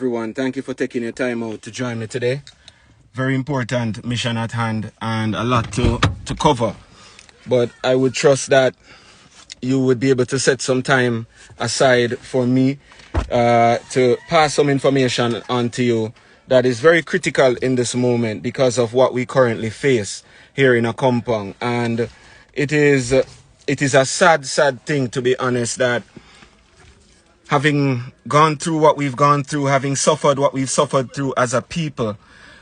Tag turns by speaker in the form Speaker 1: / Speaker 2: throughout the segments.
Speaker 1: Everyone, thank you for taking your time out to join me today. Very important mission at hand and a lot to cover. But I would trust that you would be able to set some time aside for me to pass some information on to you that is very critical in this moment because of what we currently face here in a compound. And it is a sad thing, to be honest, that having gone through what we've gone through, having suffered what we've suffered through as a people,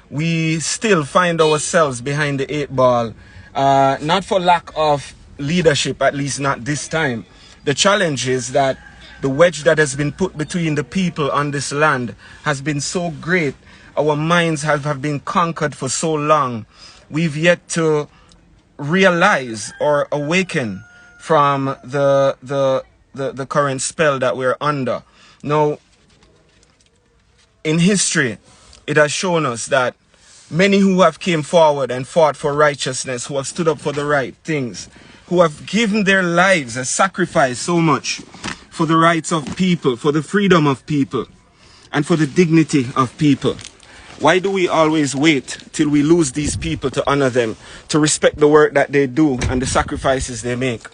Speaker 1: we still find ourselves behind the eight ball, not for lack of leadership, at least not this time. The challenge is that the wedge that has been put between the people on this land has been so great. Our minds have been conquered for so long. We've yet to realize or awaken from the current spell that we're under. Now, in history, it has shown us that many who have came forward and fought for righteousness, who have stood up for the right things, who have given their lives and sacrificed so much for the rights of people, for the freedom of people, and for the dignity of people. Why do we always wait till we lose these people to honor them, to respect the work that they do and the sacrifices they make?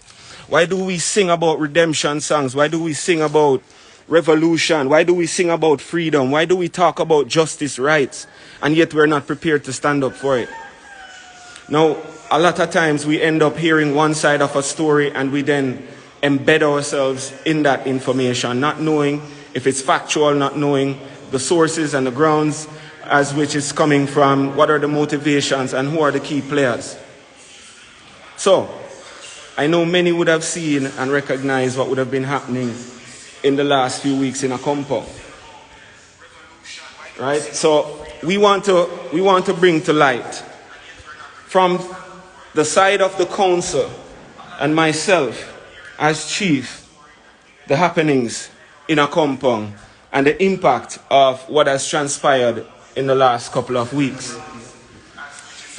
Speaker 1: Why do we sing about redemption songs? Why do we sing about revolution? Why do we sing about freedom? Why do we talk about justice, rights, and yet we're not prepared to stand up for it? Now, a lot of times we end up hearing one side of a story and we then embed ourselves in that information, not knowing if it's factual, not knowing the sources and the grounds as which it's coming from, what are the motivations and who are the key players. So, I know many would have seen and recognized what would have been happening in the last few weeks in a compound. Right? So we want to bring to light from the side of the council and myself as chief the happenings in a compound and the impact of what has transpired in the last couple of weeks.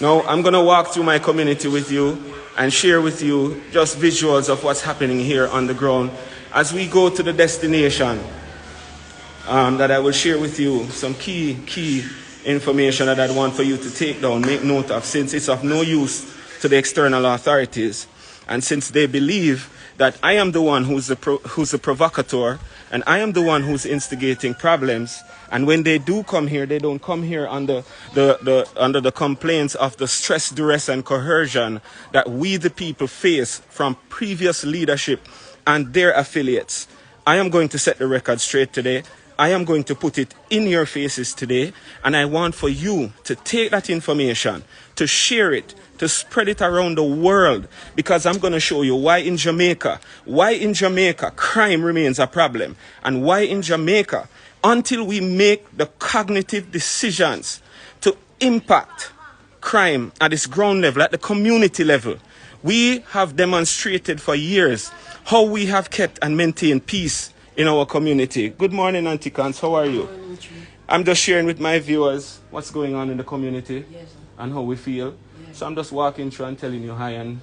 Speaker 1: Now I'm going to walk through my community with you and share with you just visuals of what's happening here on the ground as we go to the destination that I will share with you some key information that I'd want for you to take down, make note of, since it's of no use to the external authorities, and since they believe that I am the one who's the provocateur and I am the one who's instigating problems. And when they do come here, they don't come here under the complaints of the stress, duress, and coercion that we the people face from previous leadership and their affiliates. I am going to set the record straight today. I am going to put it in your faces today, and I want for you to take that information, to share it, to spread it around the world, because I'm going to show you why in Jamaica crime remains a problem, and why in Jamaica, until we make the cognitive decisions to impact crime at its ground level, at the community level, we have demonstrated for years how we have kept and maintained peace in our community. Good morning, Auntie Cans. How are you? I'm just sharing with my viewers what's going on in the community, yes, and how we feel. Yes. So I'm just walking through and telling you hi and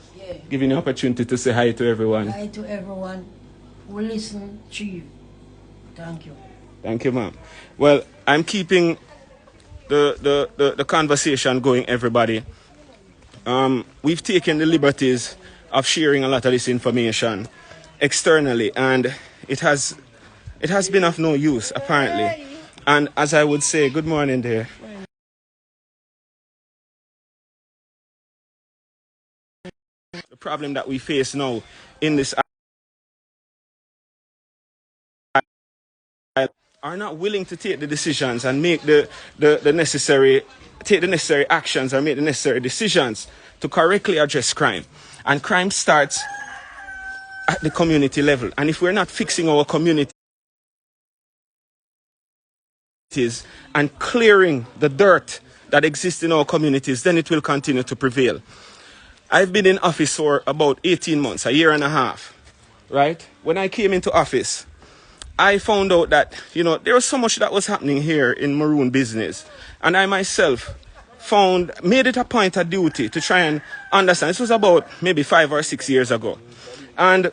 Speaker 1: giving you opportunity to say hi to everyone.
Speaker 2: Hi to everyone who listen to you. Thank you.
Speaker 1: Thank you, ma'am. Well, I'm keeping the conversation going, everybody. We've taken the liberties of sharing a lot of this information externally, and it has been of no use, apparently. And as I would say, good morning there. The problem that we face now in this are not willing to take the decisions and make the necessary actions or make the necessary decisions to correctly address crime. And crime starts at the community level. And if we're not fixing our communities and clearing the dirt that exists in our communities, then it will continue to prevail. I've been in office for about 18 months, a year and a half, right? When I came into office, I found out that, there was so much that was happening here in maroon business. And I myself made it a point of duty to try and understand. This was about maybe 5 or 6 years ago. And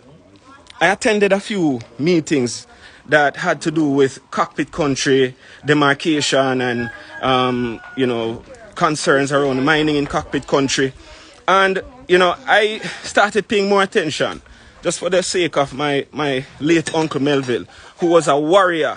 Speaker 1: I attended a few meetings that had to do with Cockpit Country, demarcation, and concerns around mining in Cockpit Country. And I started paying more attention, just for the sake of my late Uncle Melville, who was a warrior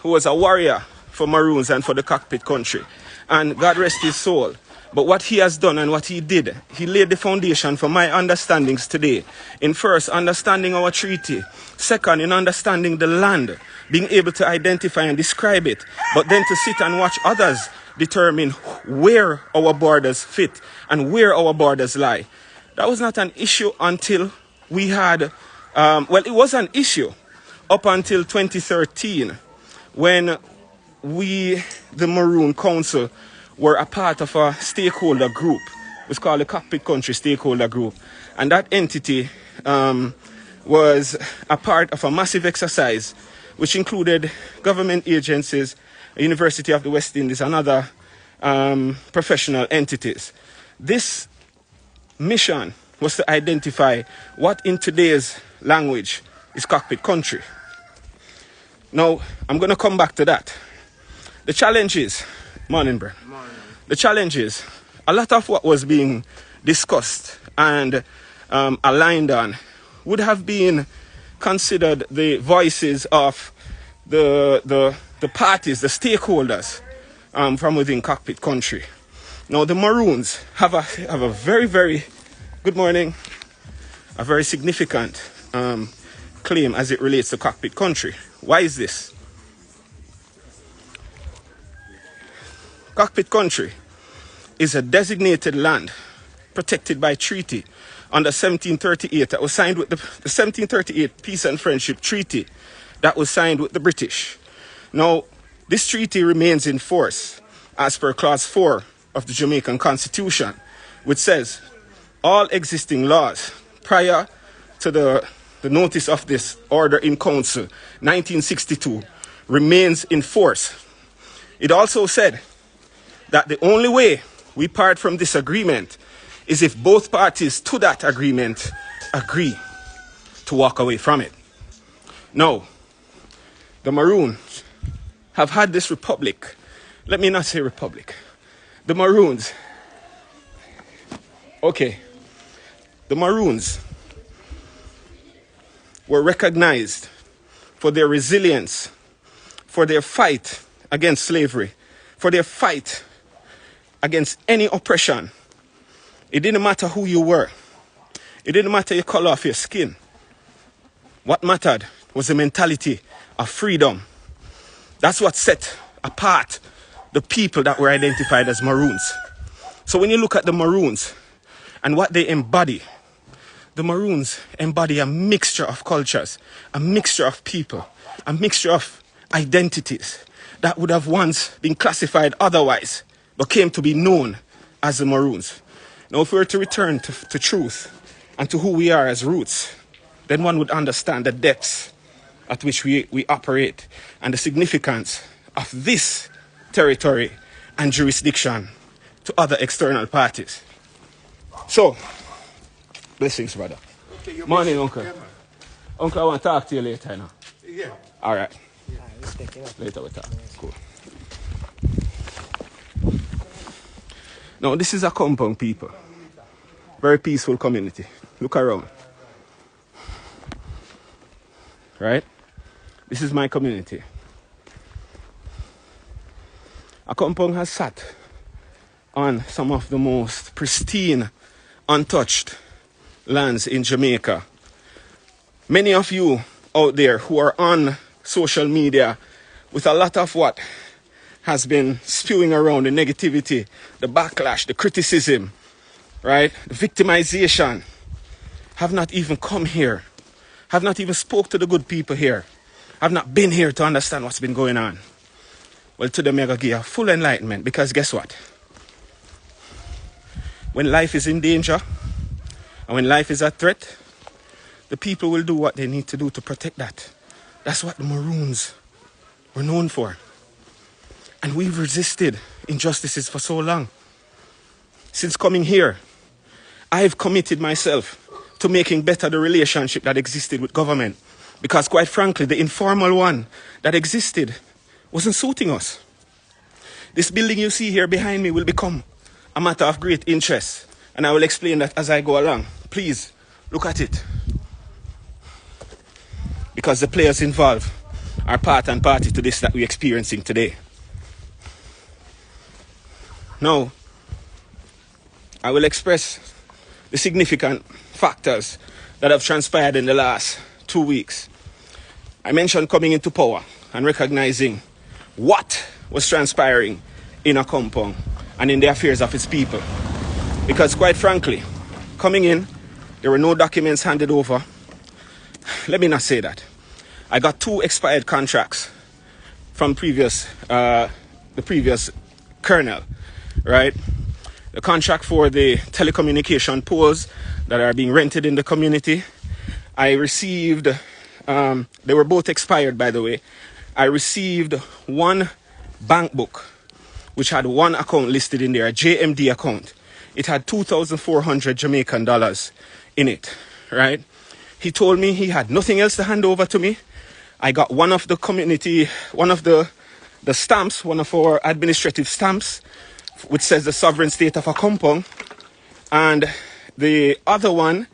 Speaker 1: for Maroons and for the Cockpit Country. And God rest his soul. But what he has done and what he did, he laid the foundation for my understandings today. In first, understanding our treaty. Second, in understanding the land, being able to identify and describe it. But then to sit and watch others determine where our borders fit and where our borders lie. That was not an issue until we had, it was an issue up until 2013, when we, the Maroon Council, were a part of a stakeholder group. It's called the Cockpit Country Stakeholder Group. And that entity was a part of a massive exercise which included government agencies, University of the West Indies, and other professional entities. This mission was to identify what in today's language is Cockpit Country. Now, I'm going to come back to that. The challenge is, morning, Brad. The challenge is, a lot of what was being discussed and aligned on would have been considered the voices of the parties, the stakeholders from within Cockpit Country. Now, the Maroons have a very, very, good morning, a very significant claim as it relates to Cockpit Country. Why is this? Cockpit Country is a designated land protected by treaty under 1738 that was signed with the 1738 Peace and Friendship Treaty that was signed with the British. Now, this treaty remains in force as per Clause 4 of the Jamaican Constitution, which says all existing laws prior to the notice of this order in council 1962 remains in force. It also said that the only way we part from this agreement is if both parties to that agreement agree to walk away from it. Now, the Maroons have had this republic. Let me not say republic. The Maroons. Okay. The Maroons were recognized for their resilience, for their fight against slavery, for their fight against any oppression. It didn't matter who you were. It didn't matter the color of your skin. What mattered was the mentality of freedom. That's what set apart the people that were identified as Maroons. So when you look at the Maroons and what they embody, the Maroons embody a mixture of cultures, a mixture of people, a mixture of identities that would have once been classified otherwise, but came to be known as the Maroons. Now, if we were to return to truth and to who we are as roots, then one would understand the depths at which we operate and the significance of this territory and jurisdiction to other external parties. So, blessings, brother. Okay, morning, Uncle. Yeah, Uncle, I want to talk to you later now. Yeah. All right. Later we talk. Cool. Now, this is a compound, people. Very peaceful community. Look around. Right? This is my community. A compound has sat on some of the most pristine, untouched lands in Jamaica. Many of you out there who are on social media with a lot of what has been spewing around, the negativity, the backlash, the criticism, right? The victimization, have not even come here, have not even spoke to the good people here, have not been here to understand what's been going on. Well, to them, I'm going to give full enlightenment, because guess what? When life is in danger, and when life is at threat, the people will do what they need to do to protect that. That's what the Maroons were known for. And we've resisted injustices for so long. Since coming here, I've committed myself to making better the relationship that existed with government. Because quite frankly, the informal one that existed wasn't suiting us. This building you see here behind me will become a matter of great interest. And I will explain that as I go along. Please, look at it. Because the players involved are part and party to this that we're experiencing today. Now, I will express the significant factors that have transpired in the last 2 weeks. I mentioned coming into power and recognizing what was transpiring in a compound and in the affairs of its people. Because quite frankly, coming in, there were no documents handed over. Let me not say that. I got 2 expired contracts from the previous colonel, right? The contract for the telecommunication poles that are being rented in the community. I received, they were both expired, by the way. I received one bank book, which had one account listed in there, a JMD account. It had 2,400 Jamaican dollars in it, right? He told me he had nothing else to hand over to me. I got one of the community, one of the stamps, one of our administrative stamps, which says the sovereign state of a compound. And the other one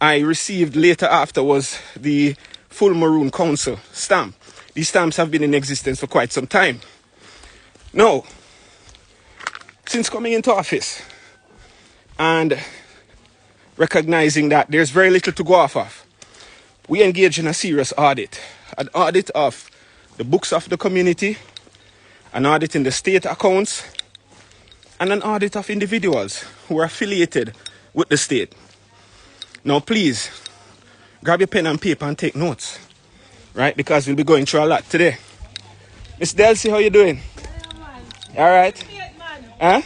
Speaker 1: I received later after was the full Maroon Council stamp. These stamps have been in existence for quite some time. Now, since coming into office and recognizing that there's very little to go off of, we engaged in a serious audit. An audit of the books of the community, an audit in the state accounts, and an audit of individuals who are affiliated with the state. Now please, grab your pen and paper and take notes, right? Because we'll be going through a lot today. Miss Delcy, how you doing? All right? Huh?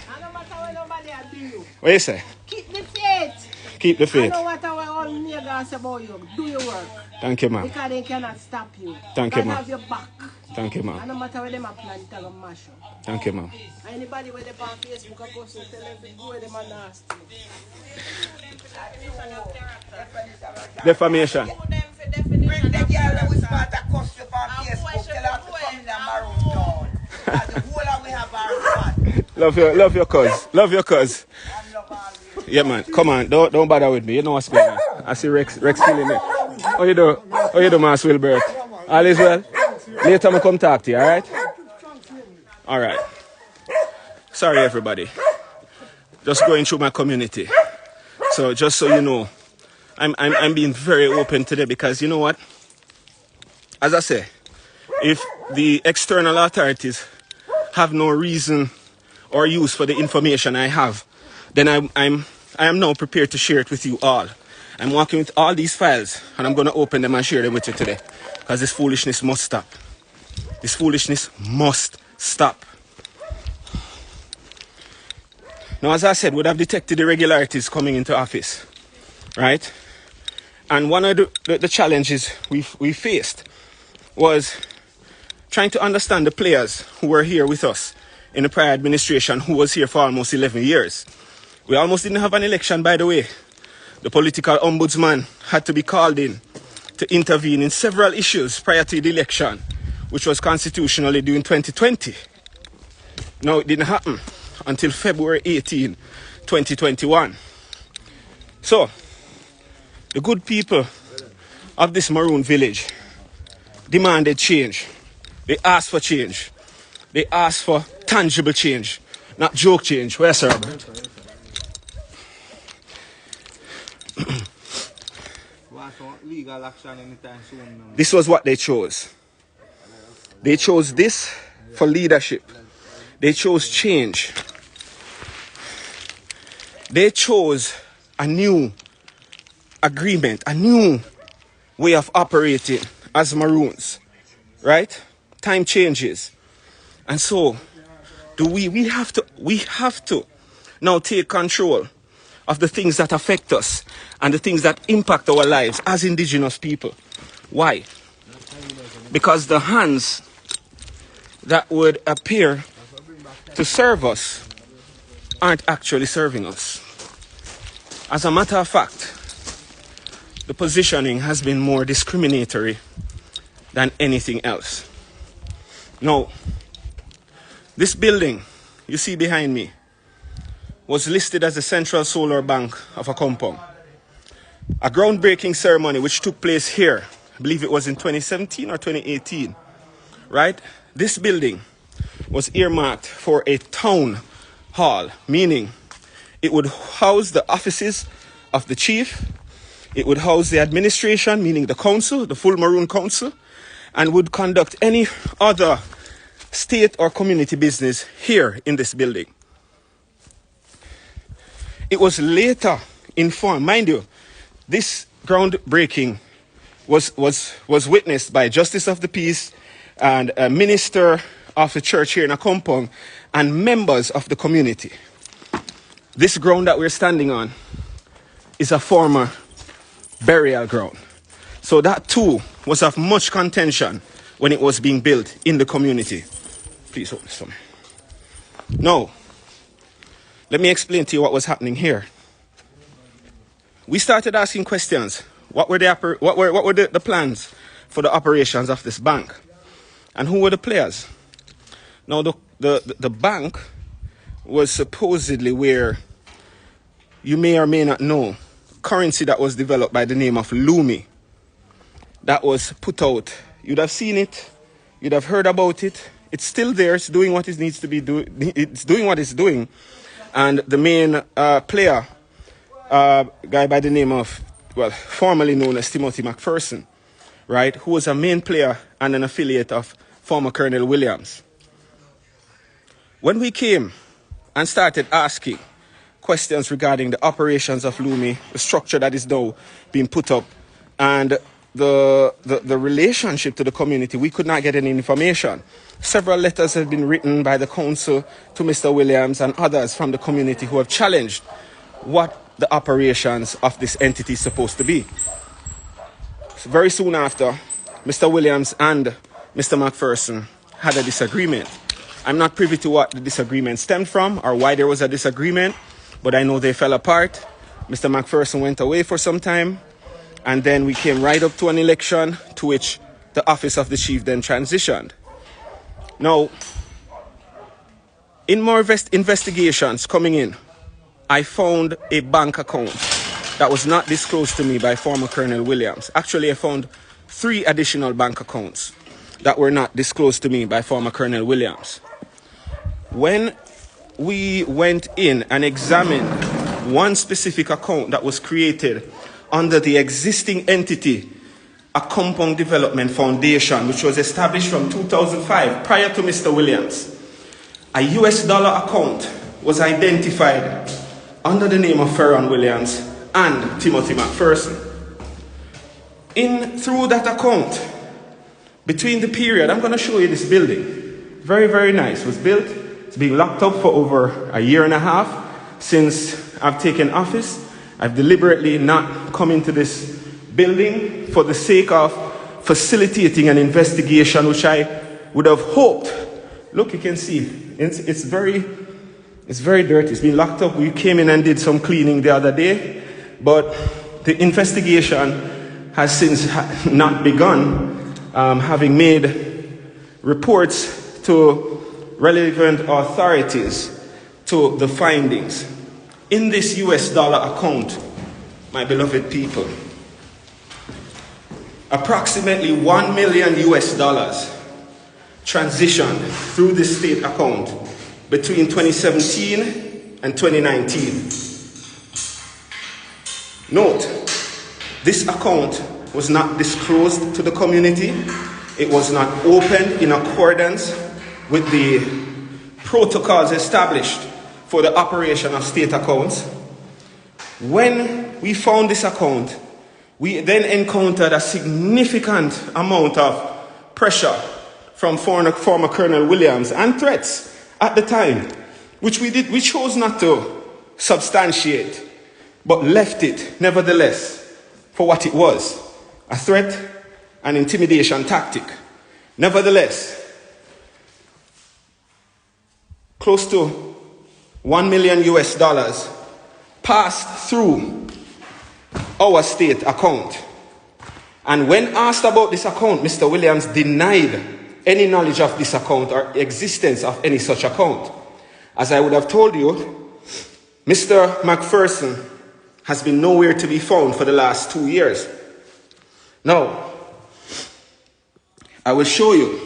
Speaker 1: What you say?
Speaker 3: Keep the faith.
Speaker 1: Keep the faith.
Speaker 3: I know what our old niggas say about you. Do your work.
Speaker 1: Thank you, ma'am.
Speaker 3: Because they cannot stop you.
Speaker 1: Thank you,
Speaker 3: God
Speaker 1: ma'am.
Speaker 3: have your back.
Speaker 1: Thank you,
Speaker 3: And
Speaker 1: ma'am.
Speaker 3: no matter where them are planning, tell them mash up.
Speaker 1: Thank you, ma'am.
Speaker 3: Anybody where they on Facebook or post, tell them to go where them are nasty.
Speaker 1: Defamation.
Speaker 4: Bring the girl that we start to cuss you on Facebook. Tell her to come in the Maroon Town. As the whole of we have our spot.
Speaker 1: Love your cuz. Love your cuz.
Speaker 4: I'm love all you.
Speaker 1: Yeah, man. Come on. Don't bother with me. You know what's going on. I see Rex killing it. How you do? How you do, Master Wilbert? All is well? Later I'm come talk to you, alright? Alright. Sorry, everybody. Just going through my community. So, just so you know, I'm being very open today because you know what? As I say, if the external authorities have no reason or use for the information I have, then I am now prepared to share it with you all. I'm working with all these files and I'm going to open them and share them with you today because this foolishness must stop. This foolishness must stop. Now, as I said, we have detected irregularities coming into office, right? And one of the challenges we faced was trying to understand the players who were here with us in the prior administration, who was here for almost 11 years. We almost didn't have an election, by the way. The political ombudsman had to be called in to intervene in several issues prior to the election, which was constitutionally due in 2020. Now, it didn't happen until February 18, 2021. So, the good people of this Maroon village demanded change. They asked for change. They asked for tangible change, not joke change. Where's Sir Robert?
Speaker 4: Legal action anytime soon.
Speaker 1: This was what they chose. They chose this for leadership. They chose change. They chose a new agreement, a new way of operating as Maroons, right? Time changes. And so we have to now take control of the things that affect us and the things that impact our lives as indigenous people. Why? Because the hands that would appear to serve us aren't actually serving us. As a matter of fact, the positioning has been more discriminatory than anything else. Now, this building you see behind me was listed as the central solar bank of a compound. A groundbreaking ceremony which took place here, I believe it was in 2017 or 2018, right? This building was earmarked for a town hall, meaning it would house the offices of the chief, it would house the administration, meaning the council, the full Maroon Council, and would conduct any other state or community business here in this building. It was later informed, mind you, this groundbreaking was witnessed by Justice of the Peace and a minister of the church here in a compound and members of the community. This ground that we're standing on is a former burial ground. So that too was of much contention when it was being built in the community. Please hold this for me. Now, let me explain to you what was happening here. We started asking questions. What were the plans for the operations of this bank? And who were the players? Now, the bank was supposedly where, you may or may not know, currency that was developed by the name of Lumi. That was put out. You'd have seen it. You'd have heard about it. It's still there. It's doing what it needs to be doing. It's doing what it's doing. And the main player, guy by the name of, well, formerly known as Timothy McPherson, right, who was a main player and an affiliate of former Colonel Williams. When we came and started asking questions regarding the operations of Lumi, the structure that is now being put up, and the relationship to the community, we could not get any information. Several letters have been written by the council to Mr. Williams and others from the community who have challenged what the operations of this entity is supposed to be. So very soon after, Mr. Williams and Mr. McPherson had a disagreement. I'm not privy to what the disagreement stemmed from or why there was a disagreement, but I know they fell apart. Mr. McPherson went away for some time, and then we came right up to an election to which the office of the chief then transitioned. Now, in more investigations coming in, I found a bank account that was not disclosed to me by former Colonel Williams. Actually, I found 3 additional bank accounts that were not disclosed to me by former Colonel Williams. When we went in and examined one specific account that was created under the existing entity, a Compound Development Foundation, which was established from 2005, prior to Mr. Williams, a US dollar account was identified under the name of Ferron Williams and Timothy McPherson. Through that account, between the period, I'm going to show you this building. Very, very nice. It was built. It's been locked up for over a year and a half since I've taken office. I've deliberately not come into this building for the sake of facilitating an investigation, which I would have hoped. Look, you can see it's very dirty. It's been locked up. We came in and did some cleaning the other day, but the investigation has since not begun, having made reports to relevant authorities to the findings. In this US dollar account, my beloved people, approximately $1 million US dollars transitioned through this state account between 2017 and 2019. Note, this account was not disclosed to the community. It was not opened in accordance with the protocols established for the operation of state accounts. When we found this account, we then encountered a significant amount of pressure from former Colonel Williams and threats at the time, which we chose not to substantiate, but left it nevertheless for what it was, a threat and intimidation tactic. Nevertheless, close to $1 million US dollars passed through our state account. And when asked about this account, Mr. Williams denied any knowledge of this account or existence of any such account. As I would have told you, Mr. McPherson has been nowhere to be found for the last 2 years. Now, I will show you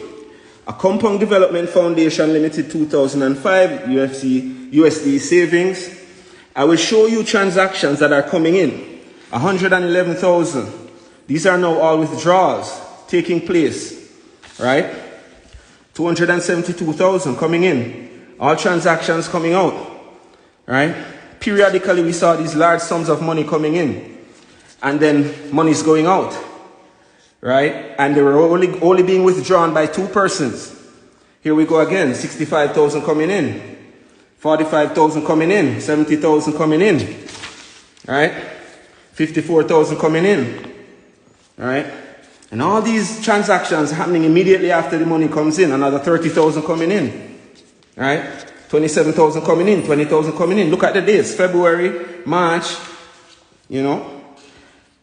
Speaker 1: a Compound Development Foundation Limited 2005 USD savings. I will show you transactions that are coming in. 111,000. These are now all withdrawals taking place, right? 272,000 coming in. All transactions coming out, right? Periodically we saw these large sums of money coming in, and then money's going out, right? And they were only being withdrawn by 2 persons. Here we go again, 65,000 coming in, 45,000 coming in, 70,000 coming in, right? 54,000 coming in, right? And all these transactions happening immediately after the money comes in, another 30,000 coming in, right? 27,000 coming in, 20,000 coming in. Look at the dates, February, March,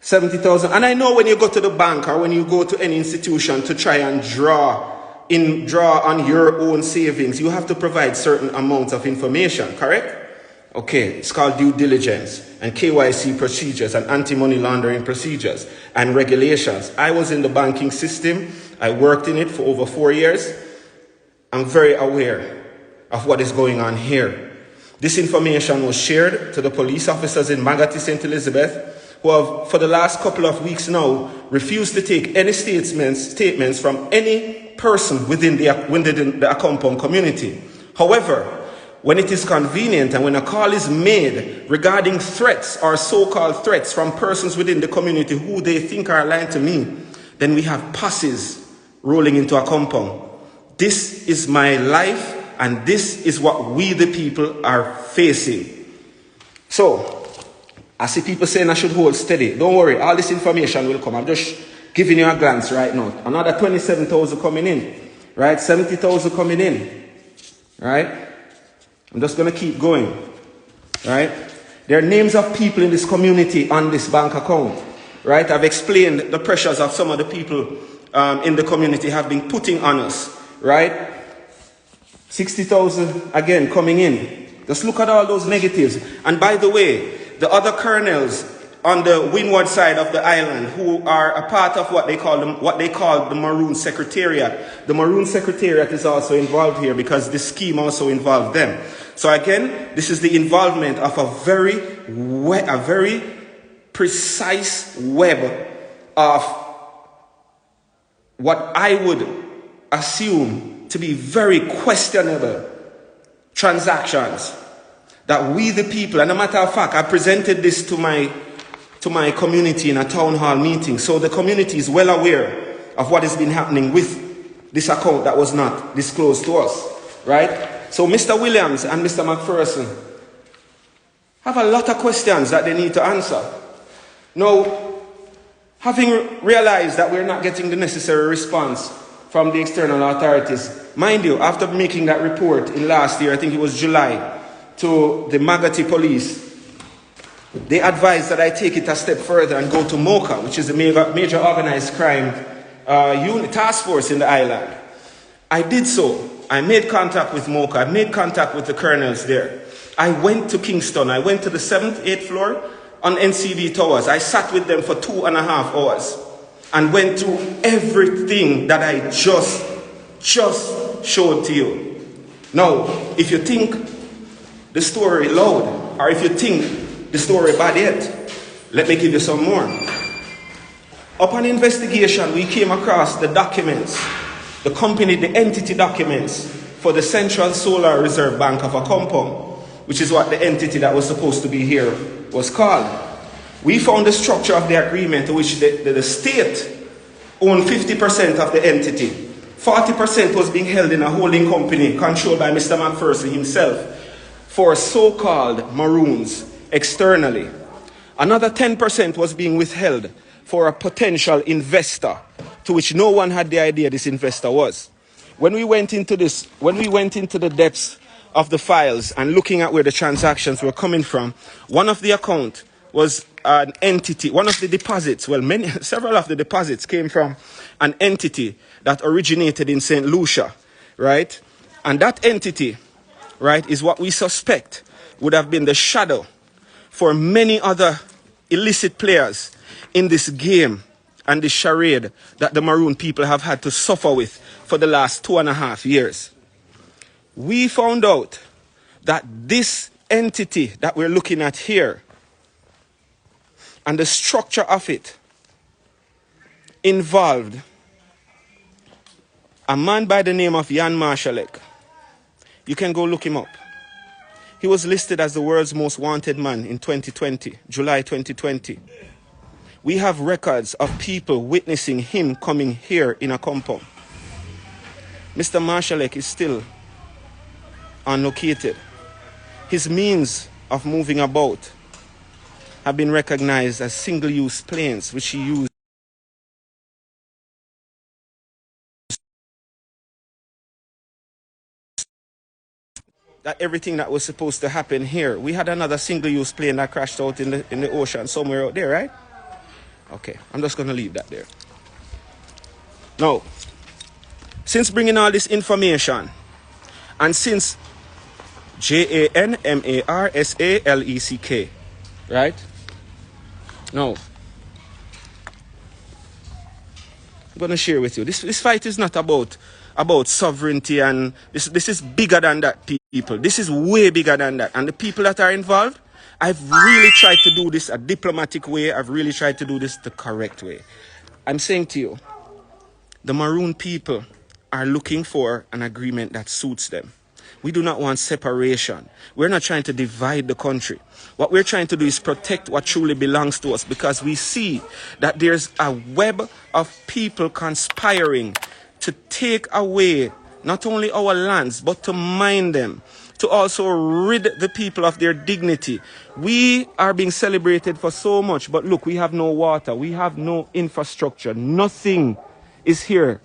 Speaker 1: 70,000. And I know when you go to the bank or when you go to any institution to try and draw on your own savings, you have to provide certain amounts of information, correct? Okay, it's called due diligence and KYC procedures and anti-money laundering procedures and regulations. I was in the banking system. I worked in it for over 4 years. I'm very aware of what is going on here. This information was shared to the police officers in Magati, St. Elizabeth, who have, for the last couple of weeks now, refused to take any statements from any person within the compound community. However, when it is convenient and when a call is made regarding threats or so-called threats from persons within the community who they think are aligned to me, then we have passes rolling into a compound. This is my life, and this is what we the people are facing. So, I see people saying I should hold steady. Don't worry, all this information will come. I'm just giving you a glance right now. Another 27,000 coming in, right? 70,000 coming in, right? I'm just going to keep going, right? There are names of people in this community on this bank account, right? I've explained the pressures of some of the people in the community have been putting on us, right? 60,000 again coming in. Just look at all those negatives. And by the way, the other colonels on the windward side of the island who are a part of what they call the Maroon Secretariat. The Maroon Secretariat is also involved here because this scheme also involved them. So again, this is the involvement of a very precise web of what I would assume to be very questionable transactions that we the people, and a matter of fact, I presented this to my community in a town hall meeting. So the community is well aware of what has been happening with this account that was not disclosed to us, right? So Mr. Williams and Mr. McPherson have a lot of questions that they need to answer. Now, having realized that we're not getting the necessary response from the external authorities, mind you, after making that report in last year, I think it was July, to the Magati police, they advised that I take it a step further and go to MOCA, which is a major organized crime task force in the island. I did so. I made contact with MOCA. I made contact with the colonels there. I went to Kingston. I went to the 7th, 8th floor on NCB Towers. I sat with them for 2.5 hours and went through everything that I just showed to you. Now, if you think the story loud, or if you think the story bad yet, let me give you some more. Upon investigation, we came across the documents, the entity documents for the Central Solar Reserve Bank of a compound, which is what the entity that was supposed to be here was called. We found the structure of the agreement to which the state owned 50% of the entity. 40% was being held in a holding company controlled by Mr. McPherson himself for so-called Maroons externally. Another 10% was being withheld for a potential investor, to which no one had the idea this investor was. When we went into the depths of the files and looking at where the transactions were coming from, one of the accounts was an entity, one of the deposits, well, several of the deposits came from an entity that originated in St. Lucia, right? And that entity, right, is what we suspect would have been the shadow for many other illicit players in this game and this charade that the Maroon people have had to suffer with for the last 2.5 years. We found out that this entity that we're looking at here and the structure of it involved a man by the name of Jan Marszalek. You can go look him up. He was listed as the world's most wanted man in 2020, July 2020. We have records of people witnessing him coming here in a compound. Mr. Marszalek is still unlocated. His means of moving about have been recognized as single-use planes, which he used that everything that was supposed to happen here. We had another single-use plane that crashed out in the ocean somewhere out there, right? Okay, I'm just going to leave that there. Now, since bringing all this information, and since JANMARSALECK, right? Now, I'm going to share with you. This fight is not about sovereignty, and this is bigger than that, people. This is way bigger than that. And the people that are involved, I've really tried to do this a diplomatic way. I've really tried to do this the correct way. I'm saying to you, the Maroon people are looking for an agreement that suits them. We do not want separation. We're not trying to divide the country. What we're trying to do is protect what truly belongs to us, because we see that there's a web of people conspiring to take away not only our lands, but to mine them, to also rid the people of their dignity. We are being celebrated for so much, but look, we have no water, we have no infrastructure, nothing is here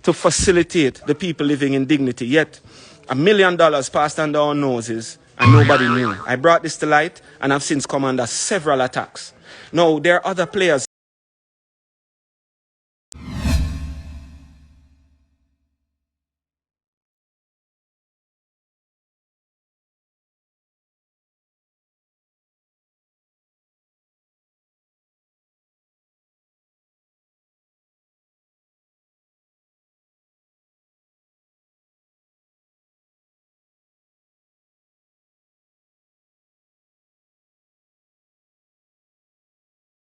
Speaker 1: to facilitate the people living in dignity. Yet, $1 million passed under our noses and nobody knew. I brought this to light and I've since come under several attacks. Now, there are other players